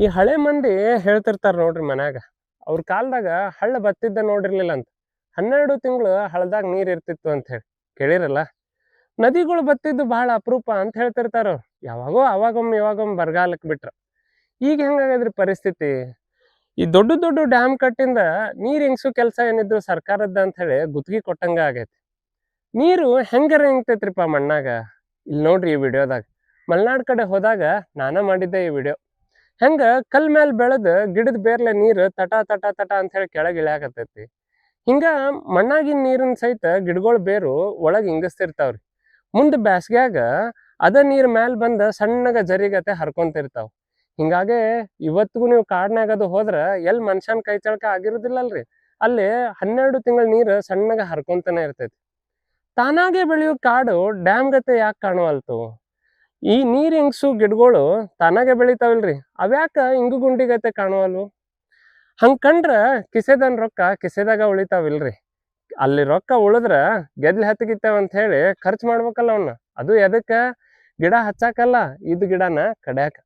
ಈ ಹಳೆ ಮಂದಿ ಹೇಳ್ತಿರ್ತಾರ ನೋಡ್ರಿ ಮನ್ಯಾಗ. ಅವ್ರ ಕಾಲದಾಗ ಹಳ್ಳ ಬತ್ತಿದ್ದ ನೋಡಿರ್ಲಿಲ್ಲ ಅಂತ. 12 ತಿಂಗಳು ಹಳ್ಳದಾಗ ನೀರ್ ಇರ್ತಿತ್ತು ಅಂತ ಹೇಳಿ ಕೇಳಿರಲ್ಲ. ನದಿಗಳು ಬತ್ತಿದ್ದು ಬಹಳ ಅಪರೂಪ ಅಂತ ಹೇಳ್ತಿರ್ತಾರ ಅವ್ರು. ಯಾವಾಗೋ ಅವಾಗೊಮ್ಮೆ ಇವಾಗೊಮ್ಮೆ ಬರಗಾಲಕ್ಕೆ ಬಿಟ್ರ. ಈಗ ಹೆಂಗಾಗದ್ರಿ ಪರಿಸ್ಥಿತಿ? ಈ ದೊಡ್ಡ ದೊಡ್ಡ ಡ್ಯಾಮ್ ಕಟ್ಟಿಂದ ನೀರ್ ಇಂಗ್ಸೋ ಕೆಲಸ ಏನಿದ್ರು ಸರ್ಕಾರದ್ದ ಅಂತ ಹೇಳಿ ಗುತ್ತಿಗೆ ಕೊಟ್ಟಂಗ ಆಗೈತಿ. ನೀರು ಹೆಂಗಾರ ಇಂಗ್ತೈತ್ರಿಪ್ಪ ಮಣ್ಣಾಗ. ಇಲ್ಲಿ ನೋಡ್ರಿ ಈ ವಿಡಿಯೋದಾಗ. ಮಲ್ನಾಡ್ ಕಡೆ ಹೋದಾಗ ನಾನ ಮಾಡಿದ್ದೆ ಈ ವಿಡಿಯೋ. ಹೆಂಗ ಕಲ್ ಮ್ಯಾಲ್ ಬೆಳೆದ ಗಿಡದ ಬೇರ್ಲೆ ನೀರು ತಟ ತಟ ತಟ ಅಂತ ಹೇಳಿ ಕೆಳಗೆ ಇಳ್ಯಾಕತ್ತೈತಿ. ಹಿಂಗ ಮಣ್ಣಾಗಿನ ನೀರಿನ ಸಹಿತ ಗಿಡಗಳ ಬೇರು ಒಳಗೆ ಇಂಗಿಸ್ತಿರ್ತಾವ್ರಿ. ಮುಂದೆ ಬ್ಯಾಸ್ಗ್ಯಾಗ ಅದ ನೀರ್ ಮ್ಯಾಲ್ ಬಂದ ಸಣ್ಣಗ ಜರಿಗತೆ ಹರ್ಕೊಂತಿರ್ತಾವ. ಹಿಂಗಾಗೆ ಇವತ್ತಿಗೂ ನೀವು ಕಾಡ್ನ್ಯಾಗ ಅದು ಹೋದ್ರ ಎಲ್ಲಿ ಮನುಷ್ಯನ ಕೈ ಚಳಕ ಆಗಿರುದಿಲ್ಲಲ್ರಿ, ಅಲ್ಲಿ 12 ತಿಂಗಳ ನೀರು ಸಣ್ಣಗ ಹರ್ಕೊಂತಾನೆ ಇರ್ತೈತಿ. ತಾನಾಗೆ ಬೆಳೆಯೋ ಕಾಡು ಡ್ಯಾಮ್ ಗತೆ ಯಾಕೆ ಕಾಣುವಲ್ತು? ಈ ನೀರ್ ಇಂಗ್ಸು ಗಿಡಗಳು ತಾನಾಗೆ ಬೆಳಿತಾವಿಲ್ರಿ, ಅವ್ಯಾಕ ಇಂಗು ಗುಂಡಿಗತೆ ಕಾಣುವಲ್ವು? ಹಂಗ್ ಕಂಡ್ರ ಕಿಸೆದನ್ ರೊಕ್ಕ ಕಿಸೆದಾಗ ಉಳಿತಾವಿಲ್ರಿ. ಅಲ್ಲಿ ರೊಕ್ಕ ಉಳಿದ್ರ ಗೆದ್ಲಿ ಹತ್ತಿಗಿತ್ತೇವ ಅಂತ ಹೇಳಿ ಖರ್ಚು ಮಾಡ್ಬೇಕಲ್ಲ ಅವನ್ನ. ಅದು ಎದಕ್ಕ? ಗಿಡ ಹಚ್ಚಾಕಲ್ಲ, ಇದ್ ಗಿಡನ ಕಡ್ಯಾಕ.